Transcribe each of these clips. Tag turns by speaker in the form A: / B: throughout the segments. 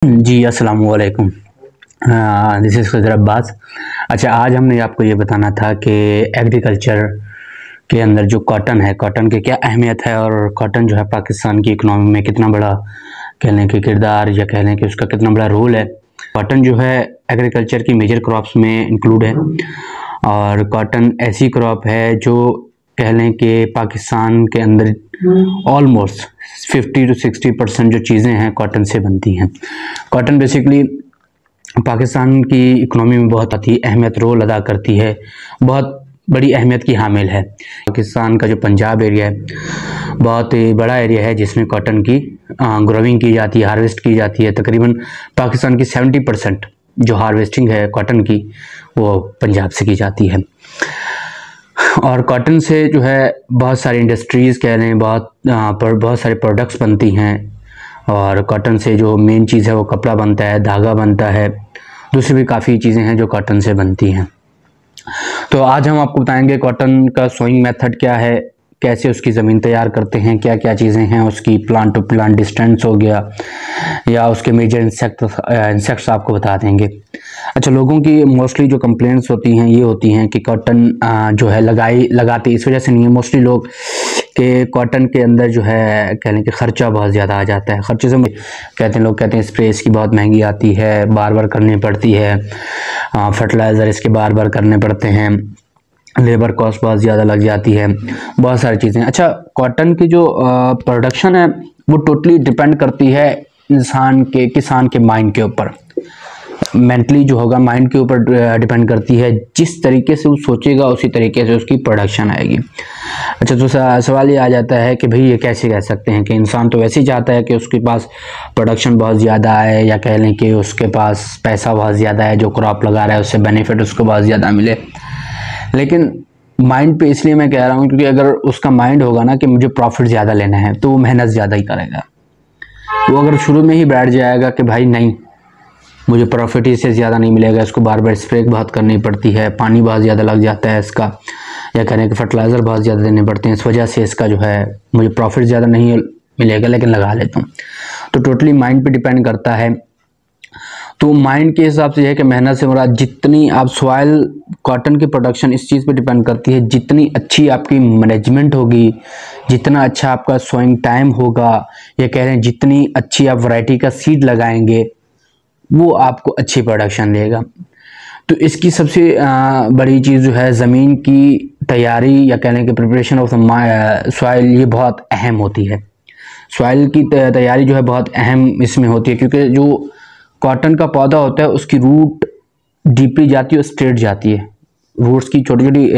A: जी अस्सलाम वालेकुम। This is Khazar Abbas. अच्छा, आज हमने आपको ये बताना था कि एग्रीकल्चर के अंदर जो कॉटन है, कॉटन की क्या अहमियत है और कॉटन जो है पाकिस्तान की इकनॉमी में कितना बड़ा कह लें कि किरदार या कह लें कि उसका कितना बड़ा रोल है। कॉटन जो है एग्रीकल्चर की मेजर क्रॉप्स में इंक्लूड है और कॉटन ऐसी क्रॉप है जो कह लें कि पाकिस्तान के अंदर ऑलमोस्ट 50 to 60% जो चीज़ें हैं कॉटन से बनती हैं। कॉटन बेसिकली पाकिस्तान की इकोनॉमी में बहुत ही अहमियत रोल अदा करती है, बहुत बड़ी अहमियत की हामिल है। पाकिस्तान का जो पंजाब एरिया है बहुत ही बड़ा एरिया है जिसमें कॉटन की ग्रोविंग की जाती है, हार्वेस्ट की जाती है। तकरीबन पाकिस्तान की 70% जो हार्वेस्टिंग है कॉटन की वो पंजाब से की जाती है। और कॉटन से जो है बहुत सारी इंडस्ट्रीज़ कह रहे हैं, बहुत सारे प्रोडक्ट्स बनती हैं। और कॉटन से जो मेन चीज़ है वो कपड़ा बनता है, धागा बनता है, दूसरी भी काफ़ी चीज़ें हैं जो कॉटन से बनती हैं। तो आज हम आपको बताएंगे कॉटन का सोइंग मेथड क्या है, कैसे उसकी ज़मीन तैयार करते हैं, क्या क्या चीज़ें हैं उसकी, प्लांट टू प्लांट डिस्टेंस हो गया या उसके मेजर इंसेक्ट्स आपको बता देंगे। अच्छा, लोगों की मोस्टली जो कंप्लेंट्स होती हैं ये होती हैं कि कॉटन जो है लगाते इस वजह से नहीं है मोस्टली लोग कि कॉटन के अंदर जो है कह लें कि ख़र्चा बहुत ज़्यादा आ जाता है। ख़र्चे से लोग कहते हैं स्प्रे इसकी बहुत महंगी आती है, बार बार करनी पड़ती है, फर्टिलाइज़र इसके बार बार करने पड़ते हैं, लेबर कॉस्ट बहुत ज़्यादा लग जाती है, बहुत सारी चीज़ें। अच्छा, कॉटन की जो प्रोडक्शन है वो टोटली डिपेंड करती है किसान के माइंड के ऊपर, मेंटली जो होगा माइंड के ऊपर डिपेंड करती है। जिस तरीके से वो सोचेगा उसी तरीके से उसकी प्रोडक्शन आएगी। अच्छा, तो सवाल ये आ जाता है कि भाई ये कैसे कह सकते हैं कि इंसान तो वैसे ही चाहता है कि उसके पास प्रोडक्शन बहुत ज़्यादा आए या कह लें कि उसके पास पैसा बहुत ज़्यादा है, जो क्रॉप लगा रहा है उससे बेनिफिट उसको बहुत ज़्यादा मिले। लेकिन माइंड पे इसलिए मैं कह रहा हूँ क्योंकि अगर उसका माइंड होगा ना कि मुझे प्रॉफिट ज़्यादा लेना है तो वो मेहनत ज़्यादा ही करेगा। वो अगर शुरू में ही बैठ जाएगा कि भाई नहीं, मुझे प्रॉफिट इससे ज़्यादा नहीं मिलेगा, इसको बार बार स्प्रे बहुत करनी पड़ती है, पानी बहुत ज़्यादा लग जाता है इसका, या कहने कि फर्टिलाइज़र बहुत ज़्यादा देने पड़ते हैं, इस वजह से इसका जो है मुझे प्रॉफिट ज़्यादा नहीं मिलेगा लेकिन लगा लेता हूँ। तो टोटली माइंड पे डिपेंड करता है। तो माइंड के हिसाब से यह है कि मेहनत से मुराद जितनी आप सॉइल, कॉटन की प्रोडक्शन इस चीज़ पे डिपेंड करती है, जितनी अच्छी आपकी मैनेजमेंट होगी, जितना अच्छा आपका सोइंग टाइम होगा, या कह रहे हैं जितनी अच्छी आप वैरायटी का सीड लगाएंगे वो आपको अच्छी प्रोडक्शन देगा। तो इसकी सबसे बड़ी चीज़ जो है ज़मीन की तैयारी या कह लें कि प्रिपरेशन ऑफ द सॉइल, ये बहुत अहम होती है। सॉइल की तैयारी जो है बहुत अहम इसमें होती है क्योंकि जो कॉटन का पौधा होता है उसकी रूट डीपली जाती है और स्ट्रेट जाती है। रूट्स की छोटी छोटी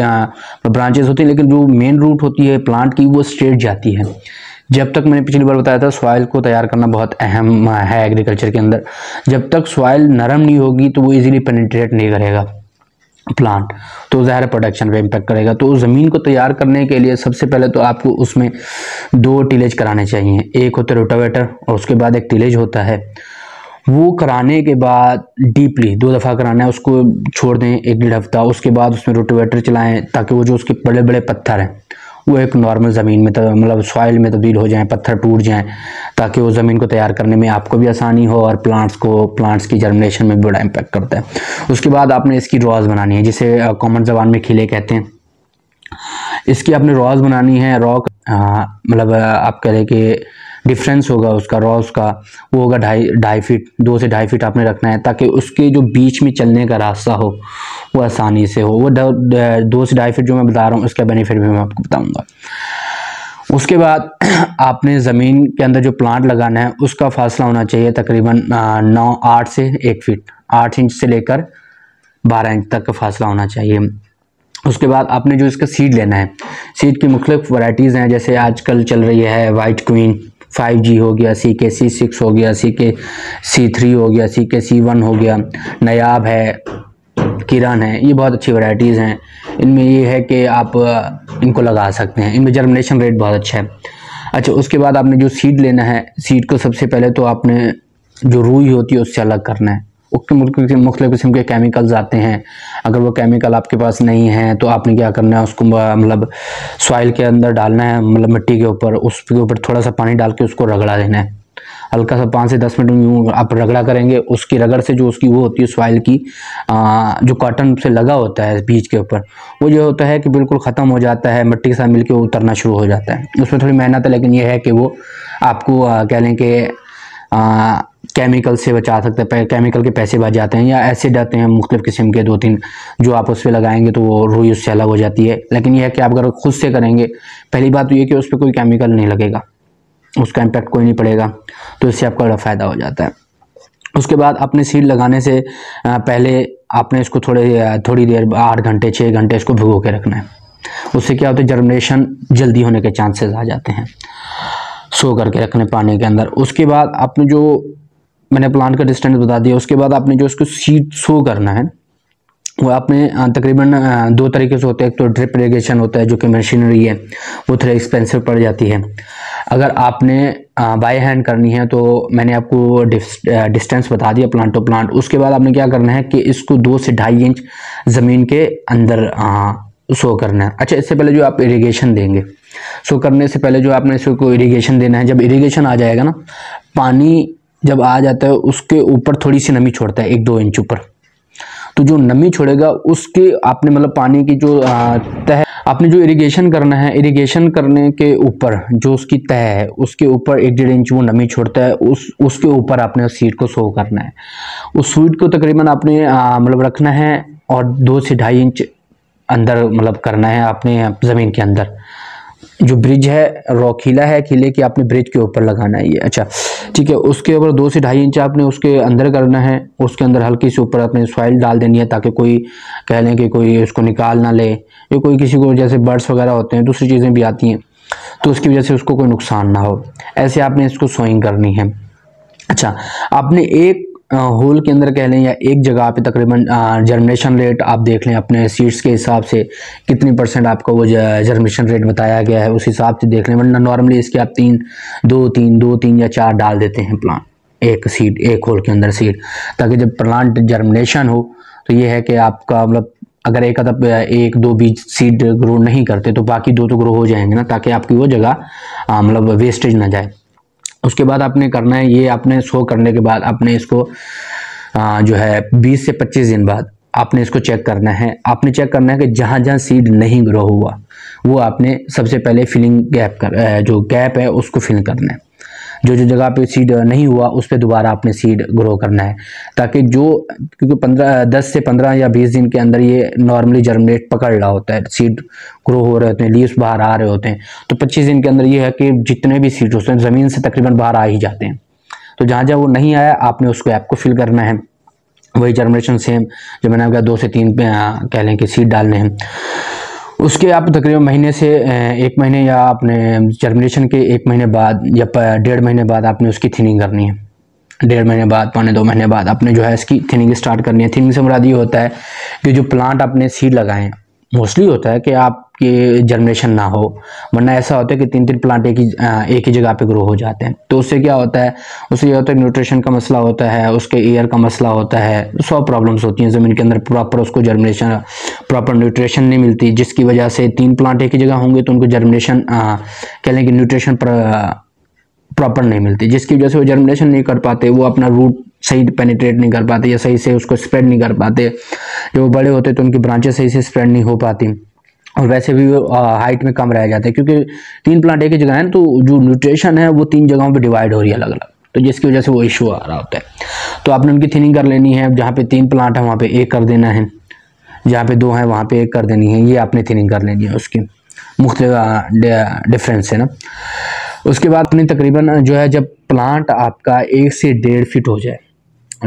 A: ब्रांचेस होती हैं लेकिन जो मेन रूट होती है प्लांट की वो स्ट्रेट जाती है। जब तक मैंने पिछली बार बताया था सॉइल को तैयार करना बहुत अहम है एग्रीकल्चर के अंदर। जब तक सॉइल नरम नहीं होगी तो वो इजीली पेनिट्रेट नहीं करेगा प्लांट, तो ज़ाहिर प्रोडक्शन पे इम्पेक्ट करेगा। तो ज़मीन को तैयार करने के लिए सबसे पहले तो आपको उसमें 2 टिलेज कराने चाहिए। एक होता है रोटावेटर और उसके बाद एक टिलेज होता है। वो कराने के बाद डीपली 2 दफ़ा कराना है, उसको छोड़ दें 1-1.5 हफ्ता, उसके बाद उसमें रोटावेटर चलाएं ताकि वो जो उसके बड़े बड़े पत्थर हैं वो एक नॉर्मल ज़मीन में मतलब सॉइल में तब्दील हो जाएं, पत्थर टूट जाएं, ताकि वो ज़मीन को तैयार करने में आपको भी आसानी हो और प्लांट्स की जर्मिनेशन में भी बड़ा इम्पैक्ट करता है। उसके बाद आपने इसकी रॉज बनानी है, जिसे कॉमन ज़बान में खिले कहते हैं। इसकी आपने रॉज बनानी है। मतलब आप कह रहे कि डिफरेंस होगा उसका रॉज का, वो होगा 2.5 फीट, 2 से 2.5 फीट आपने रखना है ताकि उसके जो बीच में चलने का रास्ता हो वो आसानी से हो। वो 2 से 2.5 फीट जो मैं बता रहा हूँ उसका बेनिफिट भी मैं आपको बताऊँगा। उसके बाद आपने ज़मीन के अंदर जो प्लांट लगाना है उसका फासला होना चाहिए तकरीबन 8 से 1 फीट, 8 इंच से लेकर 12 इंच तक का फासला होना चाहिए। उसके बाद आपने जो इसका सीड लेना है, सीड की मुख्तलिफ वैरायटीज़ हैं, जैसे आजकल चल रही है वाइट क्वीन, 5G हो गया, CKC6 हो गया, CKC3 हो गया, CKC1 हो गया, नायाब है, किरण है, ये बहुत अच्छी वैरायटीज़ हैं। इनमें ये है कि आप इनको लगा सकते हैं, इनमें जर्मिनेशन रेट बहुत अच्छा है। अच्छा, उसके बाद आपने जो सीड लेना है, सीड को सबसे पहले तो आपने जो रुई होती है उससे अलग करना है। उसके मुख्तलिफ किस्म के केमिकल्स आते हैं, अगर वो केमिकल आपके पास नहीं है तो आपने क्या करना है, उसको मतलब सॉइल के अंदर डालना है, मतलब मिट्टी के ऊपर, उसके ऊपर थोड़ा सा पानी डाल के उसको रगड़ा देना है। हल्का सा 5 से 10 मिनट यूँ आप रगड़ा करेंगे, उसकी रगड़ से जो उसकी वो होती है सॉइल की जो कॉटन से लगा होता है बीज के ऊपर, वो जो होता है कि बिल्कुल ख़त्म हो जाता है, मिट्टी के साथ मिलकर उतरना शुरू हो जाता है। उसमें थोड़ी मेहनत है, लेकिन ये है कि वो आपको कह लें कि केमिकल से बचा सकते हैं, केमिकल के पैसे बच जाते हैं, या एसिड आते हैं मुख्तलिफ़ किस्म के 2-3 जो आप उस पर लगाएंगे तो वो रुई उससे अलग हो जाती है। लेकिन यह है कि आप अगर खुद से करेंगे, पहली बात तो ये कि उस पर कोई केमिकल नहीं लगेगा, उसका इम्पैक्ट कोई नहीं पड़ेगा, तो इससे आपका बड़ा फ़ायदा हो जाता है। उसके बाद अपने सीड लगाने से पहले आपने इसको थोड़ी देर 8 घंटे 6 घंटे इसको भिगो के रखना है। उससे क्या होता है, जर्मिनेशन जल्दी होने के चांसेस आ जाते हैं, सो करके रखने पानी के अंदर। उसके बाद आपने जो मैंने प्लांट का डिस्टेंस बता दिया, उसके बाद आपने जो इसको सीड सो करना है वो आपने तकरीबन 2 तरीके से होते हैं। एक तो ड्रिप इरिगेशन होता है जो कि मशीनरी है, वो थोड़ी एक्सपेंसिव पड़ जाती है। अगर आपने बाय हैंड करनी है तो मैंने आपको डिस्टेंस बता दिया प्लांट टू प्लांट। उसके बाद आपने क्या करना है कि इसको 2 से 2.5 इंच ज़मीन के अंदर सो करना है। अच्छा, इससे पहले जो आप इरिगेशन देंगे, सो करने से पहले जो आपने इसको इरिगेशन देना है, जब इरिगेशन आ जाएगा ना, पानी जब आ जाता है उसके ऊपर थोड़ी सी नमी छोड़ता है 1-2 इंच ऊपर, तो जो नमी छोड़ेगा उसके आपने मतलब पानी की जो तह, आपने जो इरिगेशन करना है, इरिगेशन करने के ऊपर जो उसकी तह है उसके ऊपर 1-1.5 इंच वो नमी छोड़ता है, उसके ऊपर आपने उस सीड को सो करना है। उस सीड को तकरीबन आपने मतलब रखना है और 2 से 2.5 इंच अंदर मतलब करना है आपने ज़मीन के अंदर। जो ब्रिज है रॉखीला है, खिले की आपने ब्रिज के ऊपर लगाना है ये। अच्छा ठीक है, उसके ऊपर 2 से 2.5 इंच आपने उसके अंदर करना है। उसके अंदर हल्की से ऊपर आपने सॉइल डाल देनी है ताकि कोई कह लें कि कोई उसको निकाल ना ले, या कोई किसी को जैसे बर्ड्स वगैरह होते हैं, दूसरी चीज़ें भी आती हैं, तो उसकी वजह से उसको कोई नुकसान ना हो, ऐसे आपने इसको सोइंग करनी है। अच्छा, आपने एक होल के अंदर कह लें या एक जगह पे तकरीबन जर्मिनेशन रेट आप देख लें अपने सीड्स के हिसाब से, कितनी % आपका वो जर्मिनेशन रेट बताया गया है उस हिसाब से देख लें। वरना नॉर्मली इसके आप 2-3 या 4 डाल देते हैं प्लांट, एक सीड, एक होल के अंदर सीड, ताकि जब प्लांट जर्मिनेशन हो तो ये है कि आपका मतलब अगर एक अदब 1-2 बीज सीड ग्रो नहीं करते तो बाकी 2 तो ग्रो हो जाएंगे ना, ताकि आपकी वो जगह मतलब वेस्टेज ना जाए। उसके बाद आपने करना है ये, आपने सो करने के बाद आपने इसको जो है 20 से 25 दिन बाद आपने इसको चेक करना है। आपने चेक करना है कि जहाँ जहाँ सीड नहीं ग्रो हुआ वो आपने सबसे पहले फिलिंग जो गैप है उसको फिल करना है। जो जगह पे सीड नहीं हुआ उस पर दोबारा आपने सीड ग्रो करना है, ताकि क्योंकि 10 से 15 या 20 दिन के अंदर ये नॉर्मली जर्मिनेट पकड़ रहा होता है, सीड ग्रो हो रहे होते हैं, लीव्स बाहर आ रहे होते हैं। तो 25 दिन के अंदर ये है कि जितने भी सीड होते हैं ज़मीन से तकरीबन बाहर आ ही जाते हैं। तो जहाँ जहाँ वो नहीं आया आपने उसको ऐप को फिल करना है। वही जर्मिनेशन सेम जो मैंने कहा 2 से 3 कह लें कि सीड डालने हैं। उसके आप तकरीबन महीने से 1 महीने या अपने जर्मिनेशन के 1 महीने बाद या 1.5 महीने बाद आपने उसकी थिनिंग करनी है। 1.5 महीने बाद, 1.25 महीने बाद आपने जो है इसकी थिनिंग स्टार्ट करनी है। थिनिंग से मुराद ये होता है कि जो प्लांट आपने सीड लगाएं, मोस्टली होता है कि आपके जर्मिनेशन ना हो, वरना ऐसा होता है कि 3-3 प्लांट एक ही जगह पे ग्रो हो जाते हैं। तो उससे क्या होता है, उससे ये होता है न्यूट्रिशन का मसला होता है, उसके एयर का मसला होता है, 100 प्रॉब्लम्स होती हैं ज़मीन के अंदर, प्रॉपर उसको जर्मिनेशन, प्रॉपर न्यूट्रिशन नहीं मिलती, जिसकी वजह से 3 प्लांट एक ही जगह होंगे तो उनको जर्मिनेशन कह लें कि न्यूट्रिशन प्रॉपर नहीं मिलती, जिसकी वजह से वो जर्मिनेशन नहीं कर पाते, वो अपना रूट सही पेनिट्रेट नहीं कर पाते या सही से उसको स्प्रेड नहीं कर पाते। जो बड़े होते तो उनकी ब्रांचेस सही से स्प्रेड नहीं हो पाती, और वैसे भी वो हाइट में कम रह जाते हैं, क्योंकि 3 प्लांट एक ही जगह है तो जो न्यूट्रिशन है वो 3 जगहों पे डिवाइड हो रही है अलग अलग, तो जिसकी वजह से वो इशू आ रहा होता है। तो आपने उनकी थिनिंग कर लेनी है। जहाँ पे 3 प्लांट है वहाँ पे 1 कर देना है, जहाँ पे 2 है वहाँ पे 1 कर देनी है। ये आपने थिनिंग कर लेनी है, उसकी मुख्तलिफ डिफरेंस है ना। उसके बाद अपनी तकरीबन जो है जब प्लांट आपका 1 से 1.5 फीट हो जाए,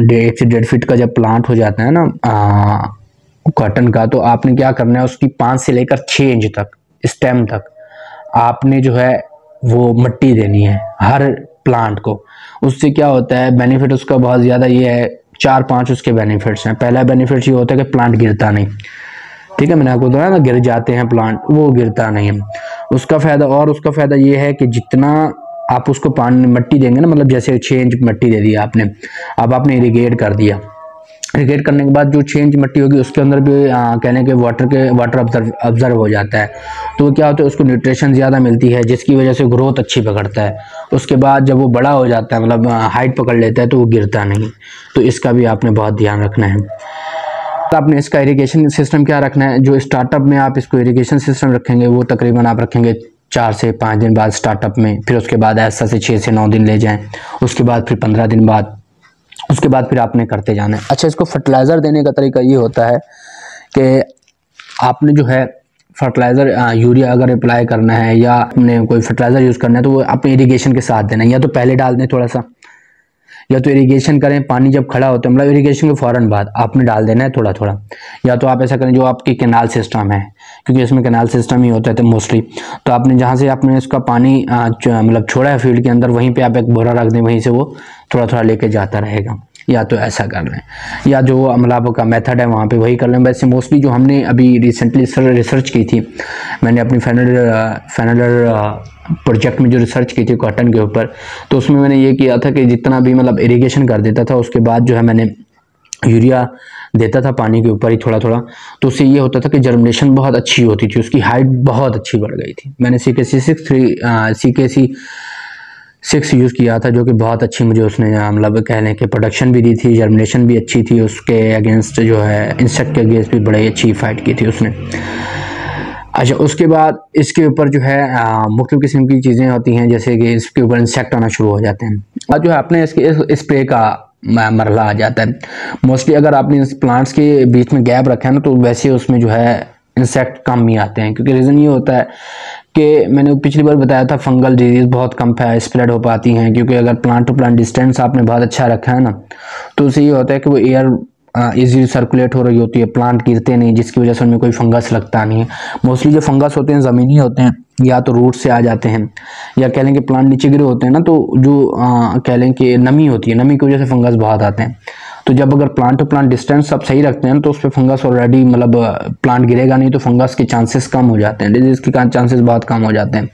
A: 1 से 1.5 फीट का जब प्लांट हो जाता है ना कॉटन का, तो आपने क्या करना है, उसकी 5 से लेकर 6 इंच तक स्टेम तक आपने जो है वो मिट्टी देनी है हर प्लांट को। उससे क्या होता है बेनिफिट उसका बहुत ज़्यादा ये है, 4-5 उसके बेनिफिट्स हैं। पहला बेनिफिट ये होता है कि प्लांट गिरता नहीं, ठीक है, मैंने आपको बताया ना गिर जाते हैं प्लांट, वो गिरता नहीं है उसका फ़ायदा। और उसका फ़ायदा ये है कि जितना आप उसको पानी मिट्टी देंगे ना, मतलब जैसे 6 इंच मिट्टी दे दिया आपने, अब आपने इरिगेट कर दिया, इरिगेट करने के बाद जो चेंज मिट्टी होगी उसके अंदर भी कहने के वाटर ऑब्जर्व हो जाता है, तो क्या होता है उसको न्यूट्रिशन ज़्यादा मिलती है, जिसकी वजह से ग्रोथ अच्छी पकड़ता है। उसके बाद जब वो बड़ा हो जाता है, मतलब हाइट पकड़ लेता है, तो वो गिरता नहीं। तो इसका भी आपने बहुत ध्यान रखना है। तो आपने इसका इरिगेशन सिस्टम क्या रखना है, जो स्टार्टअप में आप इसको इरिगेशन सिस्टम रखेंगे वो तकरीबन आप रखेंगे 4 से 5 दिन बाद स्टार्टअप में, फिर उसके बाद ऐसा से 6 से 9 दिन ले जाएं, उसके बाद फिर 15 दिन बाद, उसके बाद फिर आपने करते जाना है। अच्छा, इसको फर्टिलाइज़र देने का तरीका ये होता है कि आपने जो है फर्टिलाइज़र यूरिया अगर अप्लाई करना है या आपने कोई फर्टिलाइज़र यूज़ करना है तो वो अपने इरिगेशन के साथ देना है, या तो पहले डाल दें थोड़ा सा, या तो इरिगेशन करें, पानी जब खड़ा होता है मतलब इरिगेशन के फ़ौरन बाद आपने डाल देना है थोड़ा थोड़ा, या तो आप ऐसा करें जो आपकी कैनाल सिस्टम है, क्योंकि इसमें कैनाल सिस्टम ही होता है तो मोस्टली, तो आपने जहाँ से आपने इसका पानी मतलब छोड़ा है फील्ड के अंदर, वहीं पे आप एक बोरा रख दें, वहीं से वो थोड़ा थोड़ा लेके जाता रहेगा, या तो ऐसा कर लें, या जो मतलब का मेथड है वहाँ पे वही कर लें। वैसे मोस्टली जो हमने अभी रिसेंटली रिसर्च की थी, मैंने अपनी फाइनल प्रोजेक्ट में जो रिसर्च की थी कॉटन के ऊपर, तो उसमें मैंने ये किया था कि जितना भी मतलब इरिगेशन कर देता था उसके बाद जो है मैंने यूरिया देता था पानी के ऊपर ही थोड़ा थोड़ा, तो उससे ये होता था कि जर्मिनेशन बहुत अच्छी होती थी, उसकी हाइट बहुत अच्छी बढ़ गई थी। मैंने CKC 6 यूज़ किया था, जो कि बहुत अच्छी मुझे उसने मतलब कह लें कि प्रोडक्शन भी दी थी, जर्मिनेशन भी अच्छी थी, उसके अगेंस्ट जो है इंसेक्ट के अगेंस्ट भी बड़ी अच्छी फाइट की थी उसने। अच्छा, उसके बाद इसके ऊपर जो है मुख्तलिफ किस्म की चीज़ें होती हैं, जैसे कि इसके ऊपर इंसेक्ट आना शुरू हो जाते हैं, और जो है अपने इसके स्प्रे का मरला आ जाता है। मोस्टली अगर आपने इस प्लांट्स के बीच में गैप रखा है ना, तो वैसे उसमें जो है इंसेक्ट कम ही आते हैं, क्योंकि रीज़न ये होता है कि मैंने पिछली बार बताया था फंगल डिजीज़ बहुत कम स्प्रेड हो पाती हैं, क्योंकि अगर प्लांट टू प्लांट डिस्टेंस आपने बहुत अच्छा रखा है ना, तो उससे ये होता है कि वो एयर इजीली सर्कुलेट हो रही होती है, प्लांट गिरते नहीं, जिसकी वजह से उनमें कोई फंगस लगता नहीं है। मोस्टली जो फंगस होते हैं ज़मीनी होते हैं, या तो रूट से आ जाते हैं, या कह लें कि प्लांट नीचे गिरे होते हैं ना, तो जो कह लें कि नमी होती है, नमी की वजह से फंगस बहुत आते हैं। तो जब अगर प्लांट टू प्लांट डिस्टेंस सब सही रखते हैं तो उस पर फंगस ऑलरेडी मतलब प्लांट गिरेगा नहीं, तो फंगस के चांसेस कम हो जाते हैं, डिजीज़ के चांसेस बहुत कम हो जाते हैं।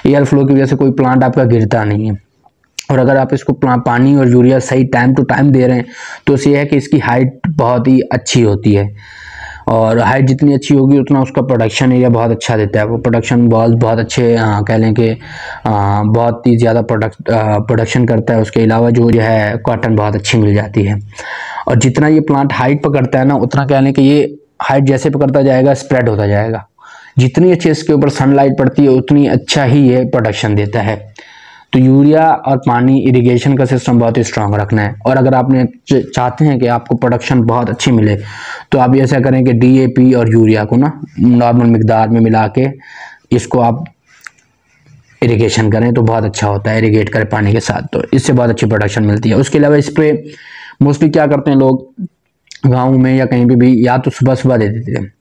A: एयर फ्लो की वजह से कोई प्लांट आपका गिरता नहीं है। और अगर आप इसको पानी और यूरिया सही टाइम टू टाइम दे रहे हैं तो इससे है कि इसकी हाइट बहुत ही अच्छी होती है, और हाइट जितनी अच्छी होगी उतना उसका प्रोडक्शन एरिया बहुत अच्छा देता है। वो प्रोडक्शन बहुत अच्छे कह लें कि बहुत ही ज़्यादा प्रोडक्शन करता है। उसके अलावा जो है कॉटन बहुत अच्छी मिल जाती है, और जितना ये प्लांट हाइट पकड़ता है ना, उतना कह लें कि ये हाइट जैसे पकड़ता जाएगा स्प्रेड होता जाएगा। जितनी अच्छी इसके ऊपर सनलाइट पड़ती है उतनी अच्छा ही ये प्रोडक्शन देता है। तो यूरिया और पानी इरिगेशन का सिस्टम बहुत ही स्ट्रांग रखना है। और अगर आपने चाहते हैं कि आपको प्रोडक्शन बहुत अच्छी मिले, तो आप ऐसा करें कि DAP और यूरिया को ना नॉर्मल मिकदार में मिला के इसको आप इरिगेशन करें तो बहुत अच्छा होता है, इरिगेट करें पानी के साथ, तो इससे बहुत अच्छी प्रोडक्शन मिलती है। उसके अलावा स्प्रे मोस्टली क्या करते हैं लोग गाँव में या कहीं भी, या तो सुबह सुबह दे देते हैं,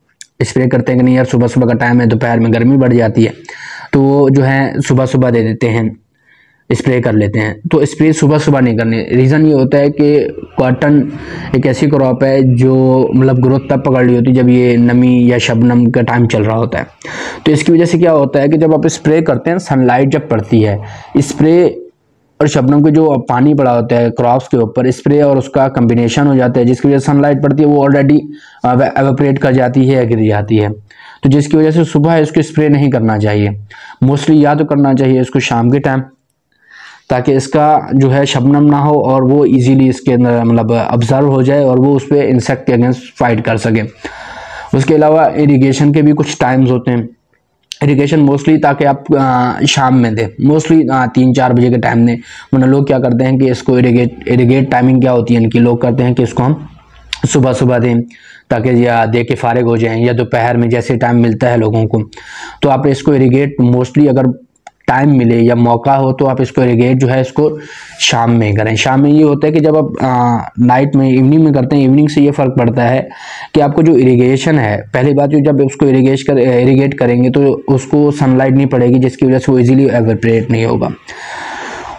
A: स्प्रे करते हैं कि नहीं यार सुबह सुबह का टाइम है, दोपहर में गर्मी बढ़ जाती है, तो वो जो है सुबह सुबह दे देते हैं, स्प्रे कर लेते हैं। तो स्प्रे सुबह सुबह नहीं करनी। रीज़न ये होता है कि कॉटन एक ऐसी क्रॉप है जो मतलब ग्रोथ तब पकड़ ली होती है जब ये नमी या शबनम का टाइम चल रहा होता है। तो इसकी वजह से क्या होता है कि जब आप स्प्रे करते हैं, सनलाइट जब पड़ती है, स्प्रे और शबनम के जो पानी पड़ा होता है क्रॉप्स के ऊपर, स्प्रे और उसका कम्बिनेशन हो जाता है, जिसकी वजह से सनलाइट पड़ती है, वो ऑलरेडी एवेपोरेट कर जाती है या गिर जाती है। तो जिसकी वजह से सुबह इसको स्प्रे नहीं करना चाहिए। मोस्टली या तो करना चाहिए इसको शाम के टाइम, ताकि इसका जो है शबनम ना हो और वो इजीली इसके अंदर मतलब ऑब्जर्व हो जाए और वो उस पर इंसेक्ट के अगेंस्ट फाइट कर सके। उसके अलावा इरिगेशन के भी कुछ टाइम्स होते हैं। इरिगेशन मोस्टली ताकि आप शाम में दें, मोस्टली 3-4 बजे के टाइम दें। वरना लोग क्या करते हैं कि इसको इरिगेट टाइमिंग क्या होती है इनकी, लोग करते हैं कि इसको हम सुबह सुबह दें ताकि या दे के फारिग हो जाएं, या दोपहर में जैसे टाइम मिलता है लोगों को। तो आप इसको इरिगेट मोस्टली अगर टाइम मिले या मौका हो तो आप इसको इरिगेट जो है इसको शाम में करें। शाम में ये होता है कि जब आप नाइट में इवनिंग में करते हैं, इवनिंग से ये फ़र्क पड़ता है कि आपको जो इरिगेशन है, पहली बात जो जब उसको इरिगेट करेंगे तो उसको सनलाइट नहीं पड़ेगी, जिसकी वजह से वो इजीली एवेपोरेट नहीं होगा।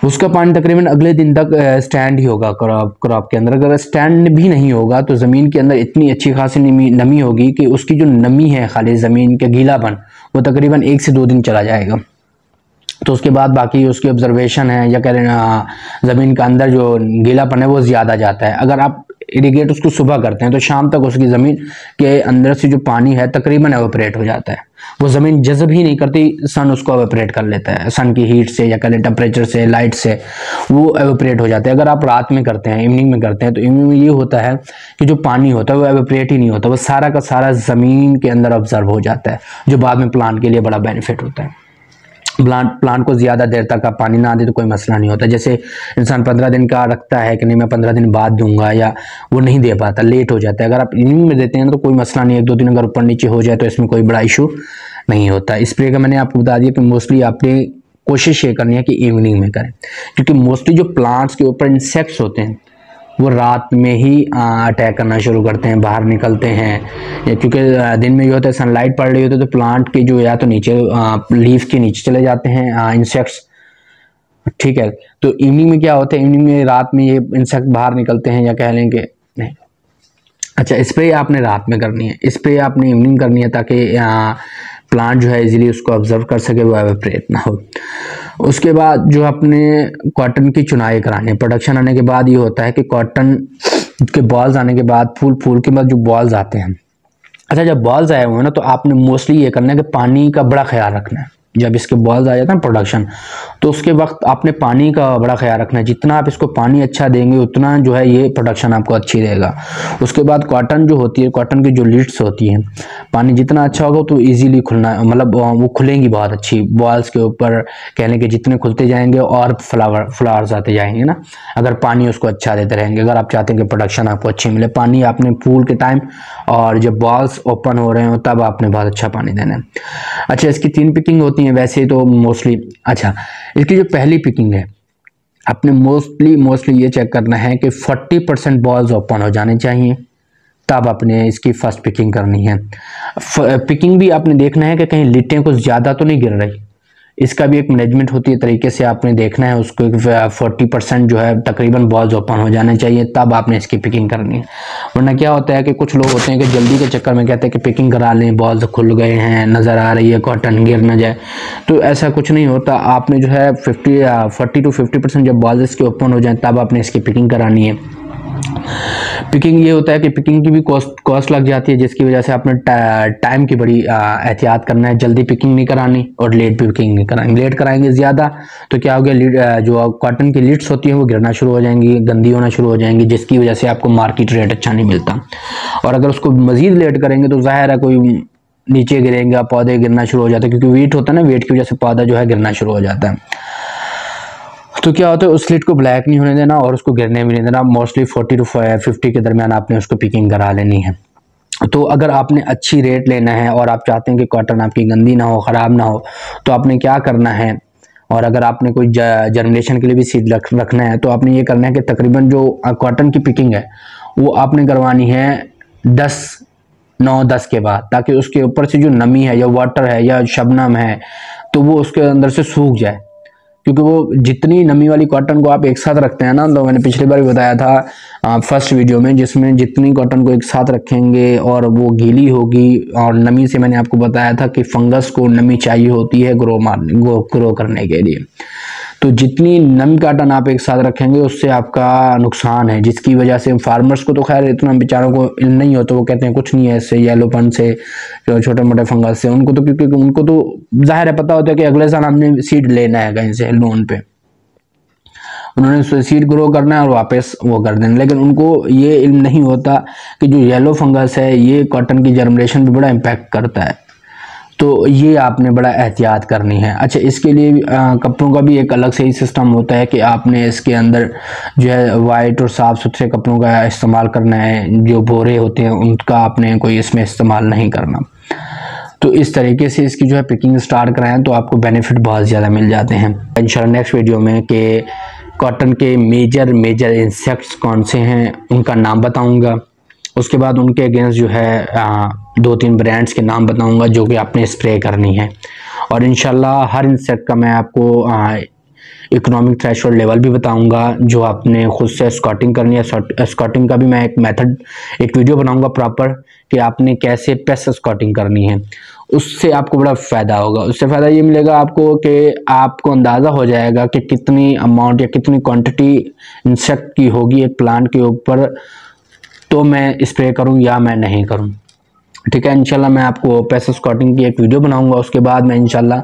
A: उसका पानी तकरीबन अगले दिन तक स्टैंड ही होगा क्रॉप के अंदर। अगर स्टैंड भी नहीं होगा तो ज़मीन के अंदर इतनी अच्छी खासी नमी होगी कि उसकी जो नमी है, खाली ज़मीन का गीलापन, वो तकरीबन 1 से 2 दिन चला जाएगा। तो उसके बाद बाकी उसकी ऑब्जर्वेशन है या कह रहे हैं ज़मीन का अंदर जो गीलापन है वो ज़्यादा जाता है। अगर आप इरिगेट उसको सुबह करते हैं तो शाम तक उसकी ज़मीन के अंदर से जो पानी है तकरीबन एवेपोरेट हो जाता है। वो ज़मीन जज़ब ही नहीं करती, सन उसको एवेपोरेट कर लेता है, सन की हीट से या कहें टेम्परेचर से, लाइट से वो एवेपोरेट हो जाता है। अगर आप रात में करते हैं, इवनिंग में करते हैं, तो इवनिंग में ये होता है कि जो पानी होता है वो एवेपोरेट ही नहीं होता, वो सारा का सारा ज़मीन के अंदर ऑब्जर्व हो जाता है, जो बाद में प्लांट के लिए बड़ा बेनिफिट होता है। प्लांट को ज़्यादा देर तक आप पानी ना दे तो कोई मसला नहीं होता। जैसे इंसान 15 दिन का रखता है कि नहीं मैं 15 दिन बाद दूंगा, या वो नहीं दे पाता, लेट हो जाता है। अगर आप इवनिंग में देते हैं तो कोई मसला नहीं है, 1-2 दिन अगर ऊपर नीचे हो जाए तो इसमें कोई बड़ा इशू नहीं होता। स्प्रे का मैंने आपको बता दिया कि मोस्टली आपने कोशिश ये करनी है कि इवनिंग में करें, क्योंकि मोस्टली जो प्लांट्स के ऊपर इंसेक्ट्स होते हैं वो रात में ही अटैक करना शुरू करते हैं, बाहर निकलते हैं, क्योंकि दिन में जो होता है सनलाइट पड़ रही होती है तो प्लांट के जो या तो नीचे लीफ के नीचे चले जाते हैं इंसेक्ट्स, ठीक है। तो इवनिंग में क्या होता है, इवनिंग में रात में ये इंसेक्ट बाहर निकलते हैं, या कह लें कि नहीं। अच्छा, स्प्रे आपने रात में करनी है, स्प्रे आपने इवनिंग करनी है, ताकि प्लांट जो है इजीली उसको ऑब्जर्व कर सके, वो एवेपोरेट ना हो। उसके बाद जो अपने कॉटन की चुनाई करानी है, प्रोडक्शन आने के बाद ये होता है कि कॉटन के बॉल्स आने के बाद, फूल के बाद जो बॉल्स आते हैं, अच्छा जब बॉल्स आए हुए हैं ना तो आपने मोस्टली ये करना है कि पानी का बड़ा ख्याल रखना है। जब इसके बॉल्स आ जाते हैं प्रोडक्शन, तो उसके वक्त आपने पानी का बड़ा ख्याल रखना है। जितना आप इसको पानी अच्छा देंगे उतना जो है ये प्रोडक्शन आपको अच्छी देगा। उसके बाद कॉटन जो होती है, कॉटन की जो लिड्स होती हैं, पानी जितना अच्छा होगा तो इजीली खुलना, मतलब वो खुलेंगी बहुत अच्छी। बॉल्स के ऊपर कहने के जितने खुलते जाएंगे और फ्लावर्स आते जाएंगे ना, अगर पानी उसको अच्छा देते रहेंगे। अगर आप चाहते हैं कि प्रोडक्शन आपको अच्छी मिले, पानी आपने फूल के टाइम और जब बॉल्स ओपन हो रहे हो तब आपने बहुत अच्छा पानी देना है। अच्छा, इसकी 3 पिकिंग होती है वैसे तो मोस्टली। अच्छा, इसकी जो पहली पिकिंग है, आपने मोस्टली ये चेक करना है कि 40% बॉल्स ओपन हो जाने चाहिए, तब आपने इसकी फर्स्ट पिकिंग करनी है। पिकिंग भी आपने देखना है कि कहीं लिटें कुछ ज़्यादा तो नहीं गिर रही, इसका भी एक मैनेजमेंट होती है, तरीके से आपने देखना है उसको। 40% जो है तकरीबन बॉल्स ओपन हो जाने चाहिए, तब आपने इसकी पिकिंग करनी है। वरना क्या होता है कि कुछ लोग होते हैं कि जल्दी के चक्कर में कहते हैं कि पिकिंग करा लें, बॉल्स खुल गए हैं, नज़र आ रही है, कॉटन गिर ना जाए, तो ऐसा कुछ नहीं होता। आपने जो है 40 to 50% जब बॉल्स इसके ओपन हो जाए तब आपने इसकी पिकिंग करानी है। पिकिंग ये होता है कि पिकिंग की भी कॉस्ट लग जाती है, जिसकी वजह से आपने टाइम की बड़ी एहतियात करना है। जल्दी पिकिंग नहीं करानी और लेट भी पिकिंग नहीं करानी। लेट कराएंगे ज़्यादा तो क्या हो गया, जो कॉटन की लिड्स होती हैं वो गिरना शुरू हो जाएंगी, गंदी होना शुरू हो जाएंगी, जिसकी वजह से आपको मार्केट रेट अच्छा नहीं मिलता। और अगर उसको मज़ीद लेट करेंगे तो ज़ाहिर है कोई नीचे गिरेंगे, पौधे गिरना शुरू हो जाते हैं, क्योंकि वेट होता है ना, वेट की वजह से पौधा जो है गिरना शुरू हो जाता है। तो क्या होता है, उस स्लिट को ब्लैक नहीं होने देना और उसको गिरने भी नहीं देना। मोस्टली 40 to 50 के दरमियान आपने उसको पिकिंग करा लेनी है। तो अगर आपने अच्छी रेट लेना है और आप चाहते हैं कि कॉटन आपकी गंदी ना हो, ख़राब ना हो, तो आपने क्या करना है, और अगर आपने कोई जर्मिनेशन के लिए भी सीड रखना है तो आपने ये करना है कि तकरीबन जो कॉटन की पिकिंग है वो आपने करवानी है 9-10 के बाद, ताकि उसके ऊपर से जो नमी है या वाटर है या शबनम है तो वो उसके अंदर से सूख जाए। क्योंकि वो जितनी नमी वाली कॉटन को आप एक साथ रखते हैं ना, तो मैंने पिछली बार भी बताया था फर्स्ट वीडियो में, जिसमें जितनी कॉटन को एक साथ रखेंगे और वो गीली होगी, और नमी से मैंने आपको बताया था कि फंगस को नमी चाहिए होती है ग्रो करने के लिए। तो जितनी नमी कॉटन आप एक साथ रखेंगे उससे आपका नुकसान है, जिसकी वजह से फार्मर्स को तो खैर इतना बेचारों को इल्म नहीं होता, वो कहते हैं कुछ नहीं है इससे, येलोपन से, छोटे मोटे फंगस से। उनको तो क्योंकि उनको तो जाहिर है पता होता है कि अगले साल हमने सीड लेना है कहीं से लोन पे, उन्होंने सीड ग्रो करना है और वापस वो कर देना, लेकिन उनको ये इल्म नहीं होता कि जो येलो फंगस है ये कॉटन की जर्मिनेशन पे बड़ा इम्पैक्ट करता है। तो ये आपने बड़ा एहतियात करनी है। अच्छा, इसके लिए कपड़ों का भी एक अलग से ही सिस्टम होता है कि आपने इसके अंदर जो है वाइट और साफ़ सुथरे कपड़ों का इस्तेमाल करना है, जो बोरे होते हैं उनका आपने कोई इसमें इस्तेमाल नहीं करना। तो इस तरीके से इसकी जो है पिकिंग स्टार्ट कराएं तो आपको बेनिफिट बहुत ज़्यादा मिल जाते हैं। इंशाल्लाह नेक्स्ट वीडियो में कि कॉटन के मेजर इंसेक्ट्स कौन से हैं उनका नाम बताऊँगा, उसके बाद उनके अगेंस्ट जो है 2-3 ब्रांड्स के नाम बताऊंगा जो कि आपने स्प्रे करनी है। और इंशाल्लाह हर इंसेक्ट का मैं आपको इकोनॉमिक थ्रेशोल्ड लेवल भी बताऊंगा जो आपने खुद से स्कॉटिंग करनी है। स्कॉटिंग का भी मैं एक वीडियो बनाऊंगा प्रॉपर कि आपने कैसे पेस्ट स्कॉटिंग करनी है। उससे आपको बड़ा फ़ायदा होगा। उससे फ़ायदा ये मिलेगा आपको कि आपको अंदाज़ा हो जाएगा कि कितनी अमाउंट या कितनी क्वांटिटी इंसेक्ट की होगी एक प्लांट के ऊपर तो मैं स्प्रे करूं या मैं नहीं करूं। ठीक है, इंशाल्लाह मैं आपको पेस्ट स्क्वाटिंग की एक वीडियो बनाऊंगा, उसके बाद मैं इंशाल्लाह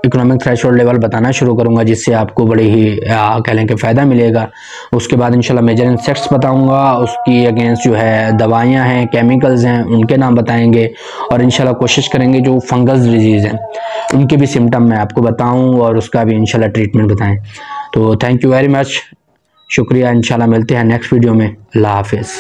A: इकोनॉमिक थ्रेशोल्ड लेवल बताना शुरू करूंगा, जिससे आपको बड़े ही कह लें कि फ़ायदा मिलेगा। उसके बाद इंशाल्लाह मेजर इंसेक्ट्स बताऊंगा, उसकी अगेंस्ट जो है दवाइयाँ हैं, केमिकल्स हैं, उनके नाम बताएंगे, और इंशाल्लाह कोशिश करेंगे जो फंगस डिजीज़ हैं उनके भी सिम्टम मैं आपको बताऊँ और उसका भी इंशाल्लाह ट्रीटमेंट बताएँ। तो थैंक यू वेरी मच, शुक्रिया। इंशाल्लाह मिलते हैं नेक्स्ट वीडियो में। अल्लाह हाफिज़।